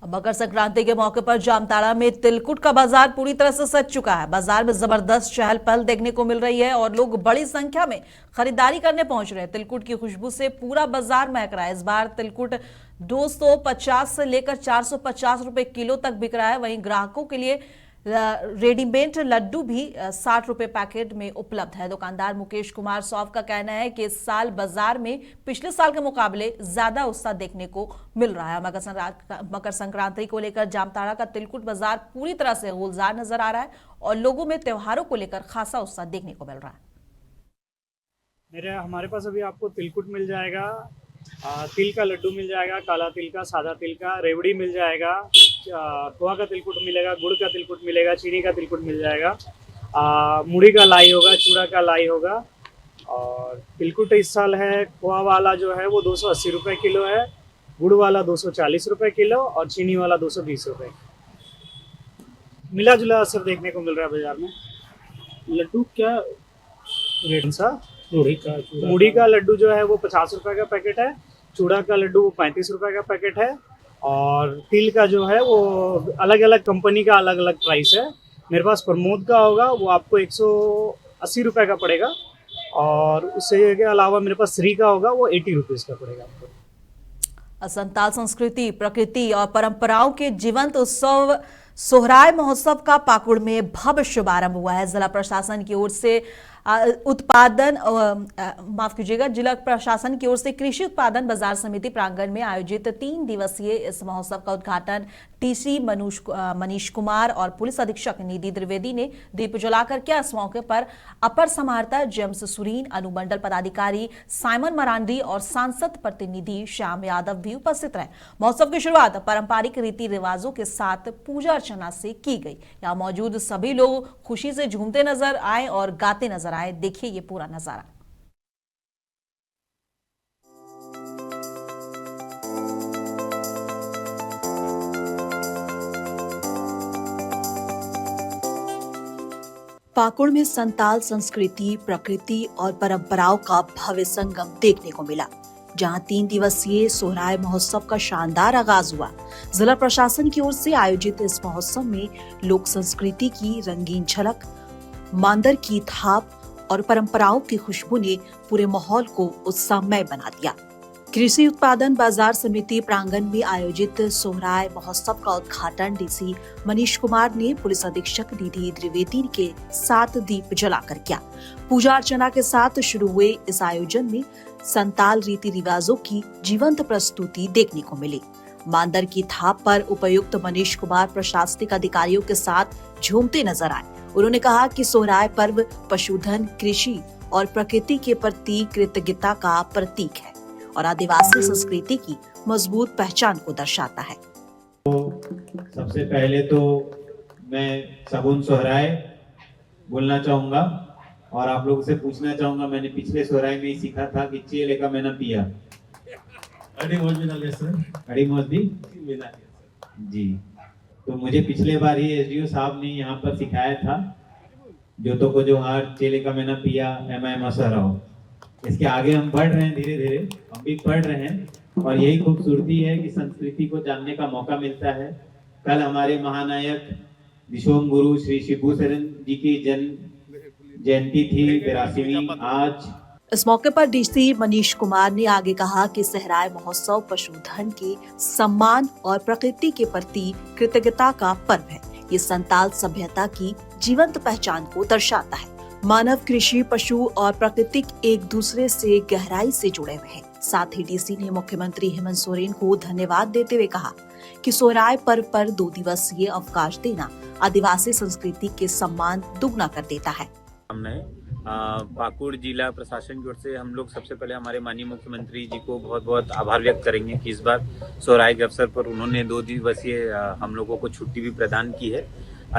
मकर संक्रांति के मौके पर जामताड़ा में तिलकुट का बाजार पूरी तरह से सज चुका है। बाजार में जबरदस्त चहल पहल देखने को मिल रही है और लोग बड़ी संख्या में खरीदारी करने पहुंच रहे हैं। तिलकुट की खुशबू से पूरा बाजार महक रहा है। इस बार तिलकुट 250 से लेकर 450 रुपए किलो तक बिक रहा है। वहीं ग्राहकों के लिए रेडीमेड लड्डू भी 60 रुपए पैकेट में उपलब्ध है। दुकानदार मुकेश कुमार सौफ का कहना है कि इस साल बाजार में पिछले साल के मुकाबले ज्यादा उत्साह देखने को मिल रहा है। मकर संक्रांति को लेकर जामताड़ा का तिलकुट बाजार पूरी तरह से गुलजार नजर आ रहा है और लोगों में त्योहारों को लेकर खासा उत्साह देखने को मिल रहा है। हमारे पास अभी आपको तिलकुट मिल जाएगा, तिल का लड्डू मिल जाएगा, काला तिल का, सादा तिल का, रेवड़ी मिल जाएगा, खोआ का तिलकुट मिलेगा, गुड़ का तिलकुट मिलेगा, चीनी का तिलकुट मिल जाएगा, मुड़ी का लाई होगा, चूड़ा का लाई होगा। और तिलकुट इस साल है, खोआ वाला जो है वो 280 रुपये किलो है, गुड़ वाला 240 रुपये किलो और चीनी वाला 220 रुपये। मिला जुला असर देखने को मिल रहा है बाजार में। लड्डू क्या रेट सा? मुड़ी का लड्डू जो है वो 50 रुपए का पैकेट है, चूड़ा का लड्डू वो 35 रुपए का पैकेट है और तिल का जो है वो अलग अलग कंपनी का अलग अलग प्राइस है। मेरे पास प्रमोद का होगा वो आपको 180 रुपए का पड़ेगा और उससे के अलावा मेरे पास श्री का होगा वो 80 रुपीज़ का पड़ेगा आपको। संताल संस्कृति, प्रकृति और परंपराओं के जीवंत उत्सव सोहराय महोत्सव का पाकुड़ में भव्य शुभारंभ हुआ है। जिला प्रशासन की ओर से जिला प्रशासन की ओर से कृषि उत्पादन बाजार समिति प्रांगण में आयोजित 3 दिवसीय इस महोत्सव का उद्घाटन डीसी मनीष कुमार और पुलिस अधीक्षक निधि द्विवेदी ने दीप जलाकर किया। इस मौके पर अपर समाहर्ता जेम्स सुरीन, अनुमंडल पदाधिकारी साइमन मरांडी और सांसद प्रतिनिधि श्याम यादव भी उपस्थित रहे। महोत्सव की शुरुआत पारंपरिक रीति रिवाजों के साथ पूजा अर्चना से की गई। यहाँ मौजूद सभी लोग खुशी से झूमते नजर आए और गाते नजर आए। देखिए ये पूरा नजारा। पाकुड़ में संताल संस्कृति, प्रकृति और परंपराओं का भव्य संगम देखने को मिला, जहां 3 दिवसीय सोहराय महोत्सव का शानदार आगाज हुआ। जिला प्रशासन की ओर से आयोजित इस महोत्सव में लोक संस्कृति की रंगीन झलक, मांदर की थाप और परंपराओं की खुशबू ने पूरे माहौल को उत्साहमय बना दिया। कृषि उत्पादन बाजार समिति प्रांगण में आयोजित सोहराय महोत्सव का उद्घाटन डीसी मनीष कुमार ने पुलिस अधीक्षक निधि द्विवेदी के साथ दीप जलाकर किया। पूजा अर्चना के साथ शुरू हुए इस आयोजन में संताल रीति रिवाजों की जीवंत प्रस्तुति देखने को मिली। मांदर की थाप पर उपायुक्त मनीष कुमार प्रशासनिक अधिकारियों के साथ झूमते नजर आए। उन्होंने कहा कि सोहराय पर्व पशुधन, कृषि और प्रकृति के प्रति कृतज्ञता का प्रतीक है और आदिवासी संस्कृति की मजबूत पहचान को दर्शाता है। तो सबसे पहले तो मैं सगुन सोहराय बोलना चाहूंगा और आप लोगों से पूछना चाहूंगा। मैंने पिछले सोहराय में ही सीखा था कि चे लेका मैंने पिया अड़ी मौज जी। तो मुझे पिछले बार ही एसडीओ साहब ने यहाँ पर सिखाया था, जो तो को जो हार चेले का मैंने पिया एम सराओ। इसके आगे हम बढ़ रहे हैं, धीरे धीरे हम भी पढ़ रहे हैं और यही खूबसूरती है कि संस्कृति को जानने का मौका मिलता है। कल हमारे महानायक दिशोम गुरु श्री शिबू सरन जी की जयंती थी, 82वीं आज। इस मौके पर डीसी मनीष कुमार ने आगे कहा कि सोहराय महोत्सव पशुधन के सम्मान और प्रकृति के प्रति कृतज्ञता का पर्व है। ये संताल सभ्यता की जीवंत पहचान को दर्शाता है। मानव, कृषि, पशु और प्रकृति एक दूसरे से गहराई से जुड़े हुए हैं। साथ ही डीसी ने मुख्यमंत्री हेमंत सोरेन को धन्यवाद देते हुए कहा कि सोहराय पर्व पर 2 दिवसीय अवकाश देना आदिवासी संस्कृति के सम्मान दुगना कर देता है। हमने पाकुड़ जिला प्रशासन की ओर से हम लोग सबसे पहले हमारे माननीय मुख्यमंत्री जी को बहुत बहुत आभार व्यक्त करेंगे कि इस बार सोहराय के अवसर पर उन्होंने 2 दिवसीय हम लोगों को छुट्टी भी प्रदान की है।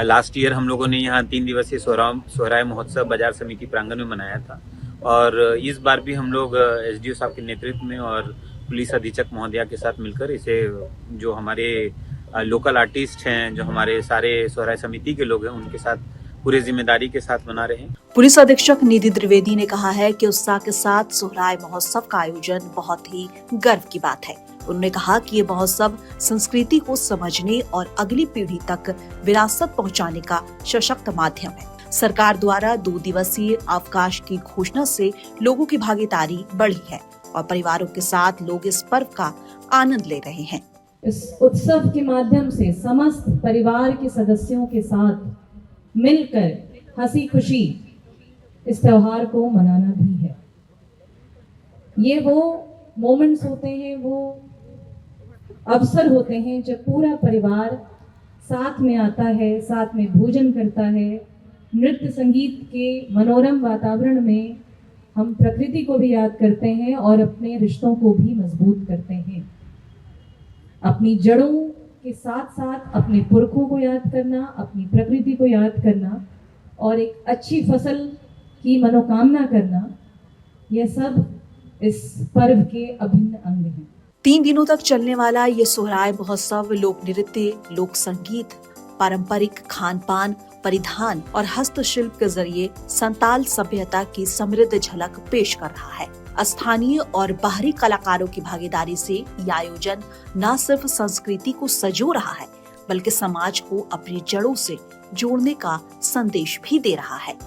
लास्ट ईयर हम लोगों ने यहाँ 3 दिवसीय सोहराय महोत्सव बाजार समिति प्रांगण में मनाया था और इस बार भी हम लोग एसडीओ साहब के नेतृत्व में और पुलिस अधीक्षक महोदया के साथ मिलकर इसे जो हमारे लोकल आर्टिस्ट हैं, जो हमारे सारे सोहराय समिति के लोग हैं, उनके साथ पूरे जिम्मेदारी के साथ मना रहे हैं। पुलिस अधीक्षक निधि द्विवेदी ने कहा है कि उत्साह के साथ सोहराय महोत्सव का आयोजन बहुत ही गर्व की बात है। उन्होंने कहा कि ये महोत्सव संस्कृति को समझने और अगली पीढ़ी तक विरासत पहुंचाने का सशक्त माध्यम है। सरकार द्वारा 2 दिवसीय अवकाश की घोषणा से लोगों की भागीदारी बढ़ी है और परिवारों के साथ लोग इस पर्व का आनंद ले रहे हैं। इस उत्सव के माध्यम से समस्त परिवार के सदस्यों के साथ मिलकर हंसी खुशी इस त्योहार को मनाना भी है। ये वो मोमेंट्स होते हैं, वो अवसर होते हैं जब पूरा परिवार साथ में आता है, साथ में भोजन करता है। नृत्य संगीत के मनोरम वातावरण में हम प्रकृति को भी याद करते हैं और अपने रिश्तों को भी मजबूत करते हैं। अपनी जड़ों के साथ साथ अपने पुरखों को याद करना, अपनी प्रकृति को याद करना और एक अच्छी फसल की मनोकामना करना, यह सब इस पर्व के अभिन्न अंग हैं। 3 दिनों तक चलने वाला ये सोहराय महोत्सव लोक नृत्य, लोक संगीत, पारंपरिक खान पान, परिधान और हस्तशिल्प के जरिए संताल सभ्यता की समृद्ध झलक पेश कर रहा है। स्थानीय और बाहरी कलाकारों की भागीदारी से यह आयोजन न सिर्फ संस्कृति को संजो रहा है, बल्कि समाज को अपनी जड़ों से जोड़ने का संदेश भी दे रहा है।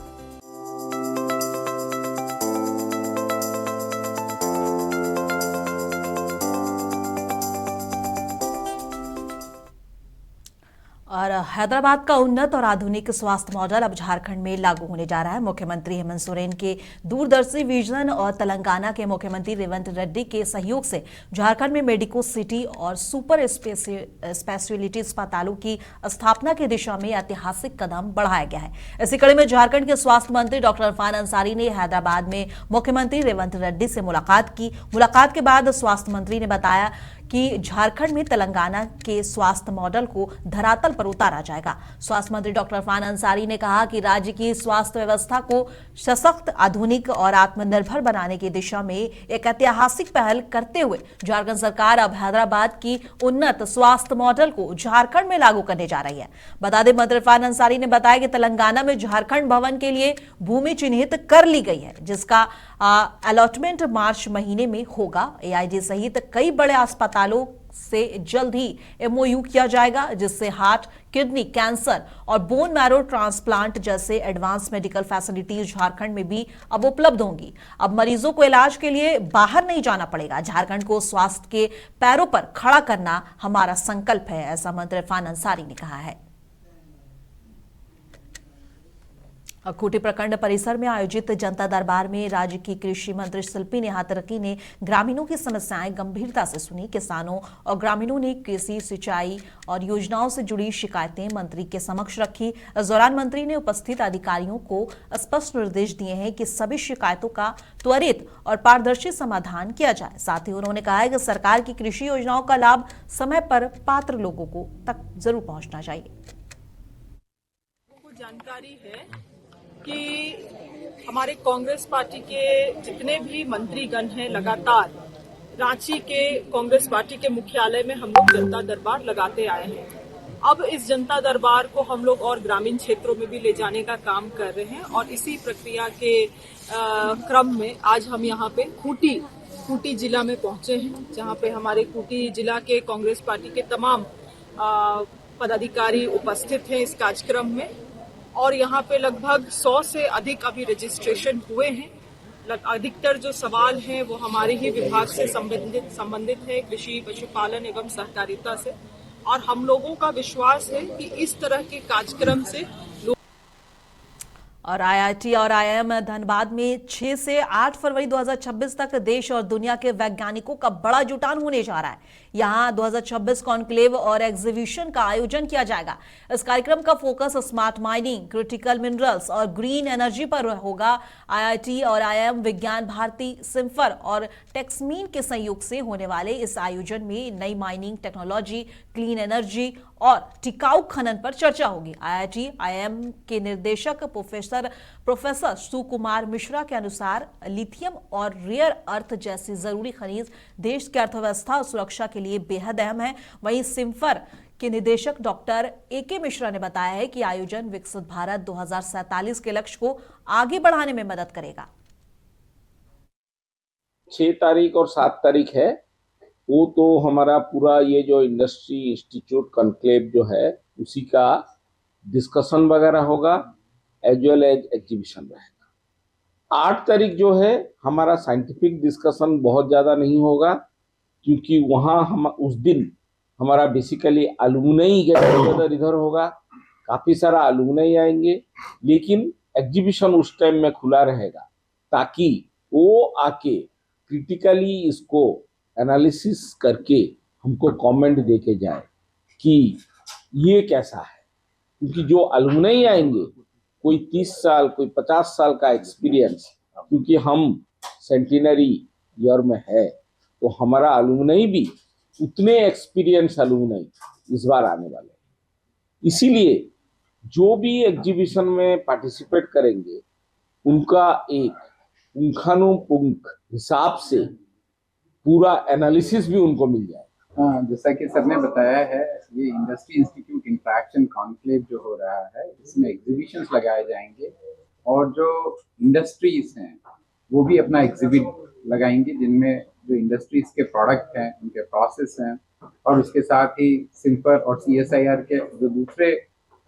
और हैदराबाद का उन्नत और आधुनिक स्वास्थ्य मॉडल अब झारखंड में लागू होने जा रहा है। मुख्यमंत्री हेमंत सोरेन के दूरदर्शी विजन और तेलंगाना के मुख्यमंत्री रेवंत रेड्डी के सहयोग से झारखंड में मेडिको सिटी और सुपर स्पेशलिटी अस्पतालों की स्थापना की दिशा में ऐतिहासिक कदम बढ़ाया गया है। इसी कड़ी में झारखंड के स्वास्थ्य मंत्री डॉक्टर इरफान अंसारी ने हैदराबाद में मुख्यमंत्री रेवंत रेड्डी से मुलाकात की। मुलाकात के बाद स्वास्थ्य मंत्री ने बताया कि झारखंड में तेलंगाना के स्वास्थ्य मॉडल को धरातल पर उतारा जाएगा। स्वास्थ्य मंत्री डॉक्टर इरफान अंसारी ने कहा कि राज्य की स्वास्थ्य व्यवस्था को सशक्त, आधुनिक और आत्मनिर्भर बनाने की दिशा में एक ऐतिहासिक पहल करते हुए झारखंड सरकार अब हैदराबाद की उन्नत स्वास्थ्य मॉडल को झारखंड में लागू करने जा रही है। बता दें, मंत्री इरफान अंसारी ने बताया कि तेलंगाना में झारखंड भवन के लिए भूमि चिन्हित कर ली गई है, जिसका अलॉटमेंट मार्च महीने में होगा। एआईजी सहित कई बड़े अस्पतालों से जल्द ही एमओयू किया जाएगा, जिससे हार्ट, किडनी, कैंसर और बोन मैरो ट्रांसप्लांट जैसे एडवांस मेडिकल फैसिलिटीज झारखंड में भी अब उपलब्ध होंगी। अब मरीजों को इलाज के लिए बाहर नहीं जाना पड़ेगा। झारखंड को स्वास्थ्य के पैरों पर खड़ा करना हमारा संकल्प है, ऐसा मंत्री इरफान अंसारी ने कहा है। खूंटी प्रखंड परिसर में आयोजित जनता दरबार में राज्य की कृषि मंत्री शिल्पी नेहा तिर्की ने ग्रामीणों की समस्याएं गंभीरता से सुनी। किसानों और ग्रामीणों ने कृषि, सिंचाई और योजनाओं से जुड़ी शिकायतें मंत्री के समक्ष रखी। इस दौरान मंत्री ने उपस्थित अधिकारियों को स्पष्ट निर्देश दिए हैं कि सभी शिकायतों का त्वरित और पारदर्शी समाधान किया जाए। साथ ही उन्होंने कहा है कि सरकार की कृषि योजनाओं का लाभ समय पर पात्र लोगों को तक जरूर पहुंचना चाहिए। जानकारी है कि हमारे कांग्रेस पार्टी के जितने भी मंत्रीगण हैं, लगातार रांची के कांग्रेस पार्टी के मुख्यालय में हम लोग जनता दरबार लगाते आए हैं। अब इस जनता दरबार को हम लोग और ग्रामीण क्षेत्रों में भी ले जाने का काम कर रहे हैं और इसी प्रक्रिया के क्रम में आज हम यहाँ पे खूंटी जिला में पहुंचे हैं, जहाँ पे हमारे खूंटी जिला के कांग्रेस पार्टी के तमाम पदाधिकारी उपस्थित हैं इस कार्यक्रम में। और यहाँ पे लगभग 100 से अधिक अभी रजिस्ट्रेशन हुए हैं। अधिकतर जो सवाल हैं वो हमारे ही विभाग से संबंधित है, कृषि, पशुपालन एवं सहकारिता से। और हम लोगों का विश्वास है कि इस तरह के कार्यक्रम से और आईआईटी और आईआईएम धनबाद में 6 से 8 फरवरी 2026 तक देश और दुनिया के वैज्ञानिकों का बड़ा जुटान होने जा रहा है। यहां 2026 कॉन्क्लेव और एग्जीबिशन का आयोजन किया जाएगा। इस कार्यक्रम का focus smart mining, critical minerals और ग्रीन एनर्जी पर होगा। आईआईटी और आईआईएम, विज्ञान भारती, सिम्फर और टेक्समीन के सहयोग से होने वाले इस आयोजन में नई माइनिंग टेक्नोलॉजी, क्लीन एनर्जी और टिकाऊ खनन पर चर्चा होगी। आईआईटी आईआईएम के निर्देशक प्रोफेसर सुकुमार मिश्रा के अनुसार लिथियम और रेयर अर्थ जैसी जरूरी खनिज देश की अर्थव्यवस्था और सुरक्षा के लिए बेहद अहम है। वहीं सिम्फर के निदेशक डॉक्टर AK मिश्रा ने बताया है कि आयोजन विकसित भारत 2047 के लक्ष्य को आगे बढ़ाने में मदद करेगा। 6 तारीख और 7 तारीख है, वो तो हमारा पूरा ये जो इंडस्ट्री इंस्टीट्यूट कॉन्क्लेव जो है उसी का डिस्कशन वगैरह होगा, एज वेल एज एग्जीबिशन रहेगा। 8 तारीख जो है हमारा साइंटिफिक डिस्कशन बहुत ज़्यादा नहीं होगा, क्योंकि वहाँ हम उस दिन हमारा बेसिकली अलुमनाई गेट टुगेदर इधर होगा, काफ़ी सारा अलुमनाई आएंगे, लेकिन एग्जीबिशन उस टाइम में खुला रहेगा ताकि वो आके क्रिटिकली इसको एनालिसिस करके हमको कमेंट दे के जाए कि ये कैसा है। क्योंकि जो अलुमनाई आएंगे, कोई 30 साल कोई 50 साल का एक्सपीरियंस, क्योंकि हम सेंटिनरी ईयर में है तो हमारा अलुमनाई भी उतने एक्सपीरियंस अलुमनाई इस बार आने वाले हैं। इसीलिए जो भी एग्जीबिशन में पार्टिसिपेट करेंगे उनका एक पुंखानुपुंख हिसाब से पूरा एनालिसिस भी उनको मिल जाएगा। जैसा कि सर ने बताया है, ये इंडस्ट्री इंस्टीट्यूट इंटरेक्शन कॉन्क्लेव जो हो रहा है, इसमें एग्जीबिशंस लगाए जाएंगे और जो इंडस्ट्रीज हैं वो भी अपना एग्जिबिट लगाएंगे, जिनमें जो इंडस्ट्रीज के प्रोडक्ट हैं, उनके प्रोसेस हैं, और उसके साथ ही सिम्पर और CSIR के जो दूसरे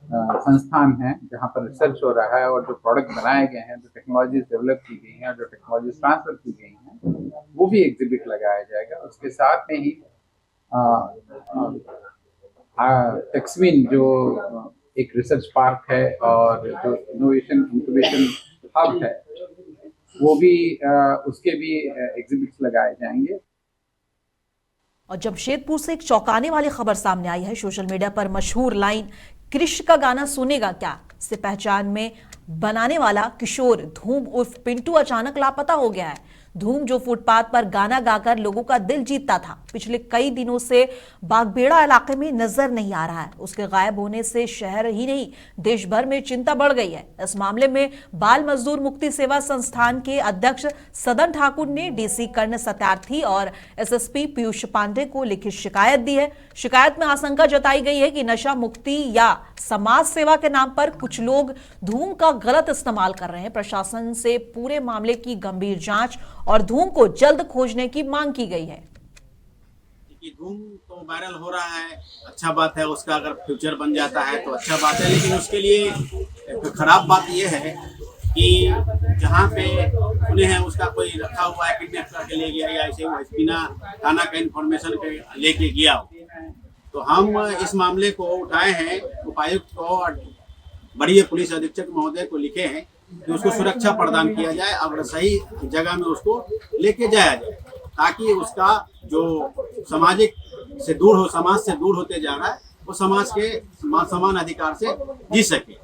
संस्थान हैं जहाँ पर रिसर्च हो रहा है और जो प्रोडक्ट बनाए गए हैं, जो टेक्नोलॉजीज डेवलप की गई हैं और जो टेक्नोलॉजीज ट्रांसफर की गई हैं, वो भी एग्जिबिट लगाया जाएगा। उसके साथ में ही टेक्सविन जो एक रिसर्च पार्क है और जो इनोवेशन इंक्यूबेशन हब है, वो भी उसके भी एग्जिबिट्स लगाए जाएंगे। और जमशेदपुर से एक चौंकाने वाली खबर सामने आई है। सोशल मीडिया पर मशहूर लाइन कृष का गाना सुनेगा क्या से पहचान में बनाने वाला किशोर धूम उर्फ पिंटू अचानक लापता हो गया है। धूम जो फुटपाथ पर गाना गाकर लोगों का दिल जीतता था, पिछले कई दिनों से बागबेड़ा इलाके में नजर नहीं आ रहा है। उसके गायब होने से शहर ही नहीं देश भर में चिंता बढ़ गई है। इस मामले में बाल मजदूर मुक्ति सेवा संस्थान के अध्यक्ष सदन ठाकुर ने DC कर्ण सत्यार्थी और SSP पीयूष पांडे को लिखित शिकायत दी है। शिकायत में आशंका जताई गई है कि नशा मुक्ति या समाज सेवा के नाम पर कुछ लोग धूम का गलत इस्तेमाल कर रहे हैं। प्रशासन से पूरे मामले की गंभीर जांच और धूम को जल्द खोजने की मांग की गई है। धूम तो वायरल हो रहा है, अच्छा बात है, उसका अगर फ्यूचर बन जाता है तो अच्छा बात है, लेकिन उसके लिए एक खराब बात यह है कि जहाँ पे उन्हें है उसका कोई रखा हुआ है, किडनैप करके ले गया या ऐसे बिना थाना का इन्फॉर्मेशन के लेके गया हो। तो हम इस मामले को उठाए हैं, उपायुक्त को और बड़ी पुलिस अधीक्षक महोदय को लिखे हैं कि उसको सुरक्षा प्रदान किया जाए और सही जगह में उसको लेके जाया जाए, ताकि उसका जो सामाजिक से दूर हो, समाज से दूर होते जा रहा है, वो समाज के समान अधिकार से जी सके।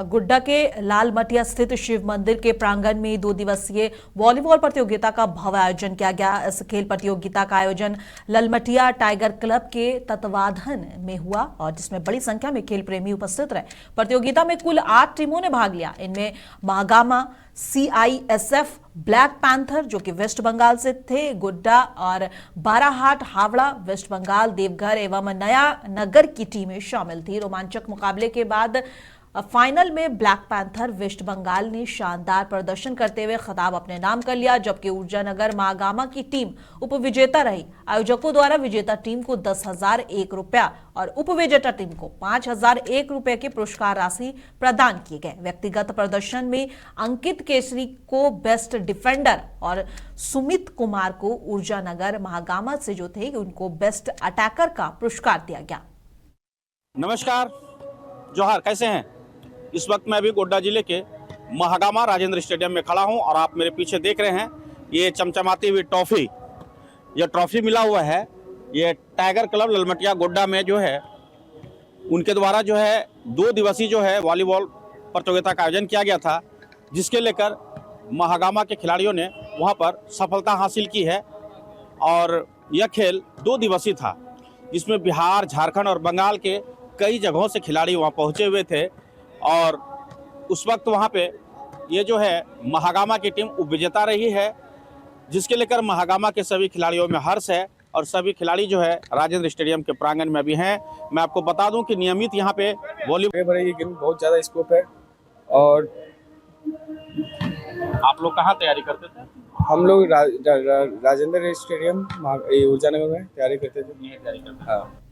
गुड्डा के लाल मटिया स्थित शिव मंदिर के प्रांगण में 2 दिवसीय वॉलीबॉल प्रतियोगिता का भव्य आयोजन किया गया। इस खेल प्रतियोगिता का आयोजन ललमटिया टाइगर क्लब के तत्वाधान में हुआ और जिसमें बड़ी संख्या में खेल प्रेमी उपस्थित रहे। प्रतियोगिता में कुल 8 टीमों ने भाग लिया। इनमें महागामा CISF ब्लैक पैंथर जो कि वेस्ट बंगाल से थे, गुड्डा और बाराहाट हावड़ा वेस्ट बंगाल, देवघर एवं नया नगर की टीमें शामिल थी। रोमांचक मुकाबले के बाद फाइनल में ब्लैक पैंथर वेस्ट बंगाल ने शानदार प्रदर्शन करते हुए खिताब अपने नाम कर लिया, जबकि ऊर्जानगर महागामा की टीम उपविजेता रही। आयोजकों द्वारा विजेता टीम को 10,001 रुपया और उपविजेता टीम को 5,001 रुपए के पुरस्कार राशि प्रदान किए गए। व्यक्तिगत प्रदर्शन में अंकित केसरी को बेस्ट डिफेंडर और सुमित कुमार को ऊर्जानगर महागामा से जो थे उनको बेस्ट अटैकर का पुरस्कार दिया गया। नमस्कार, जोहार, कैसे हैं? इस वक्त मैं अभी गोड्डा जिले के महागामा राजेंद्र स्टेडियम में खड़ा हूं और आप मेरे पीछे देख रहे हैं ये चमचमाती हुई ट्रॉफी। ये ट्रॉफी मिला हुआ है, ये टाइगर क्लब ललमटिया गोड्डा में जो है उनके द्वारा जो है 2 दिवसीय जो है वॉलीबॉल प्रतियोगिता का आयोजन किया गया था, जिसके लेकर महागामा के खिलाड़ियों ने वहां पर सफलता हासिल की है। और यह खेल 2 दिवसीय था, जिसमें बिहार, झारखंड और बंगाल के कई जगहों से खिलाड़ी वहां पहुंचे हुए थे। और उस वक्त वहां पे ये जो है महागामा की टीम उपविजेता रही है, जिसके लेकर महागामा के सभी खिलाड़ियों में हर्ष है और सभी खिलाड़ी जो है राजेंद्र स्टेडियम के प्रांगण में भी हैं। मैं आपको बता दूं कि नियमित यहाँ पे वॉलीबॉल बड़े ये गेम बहुत ज़्यादा स्कोप है। और आप लोग कहाँ तैयारी करते थे? हम लोग राजेंद्र स्टेडियम ऊर्जा नगर में तैयारी करते थे। तैयारी करते थे। हाँ।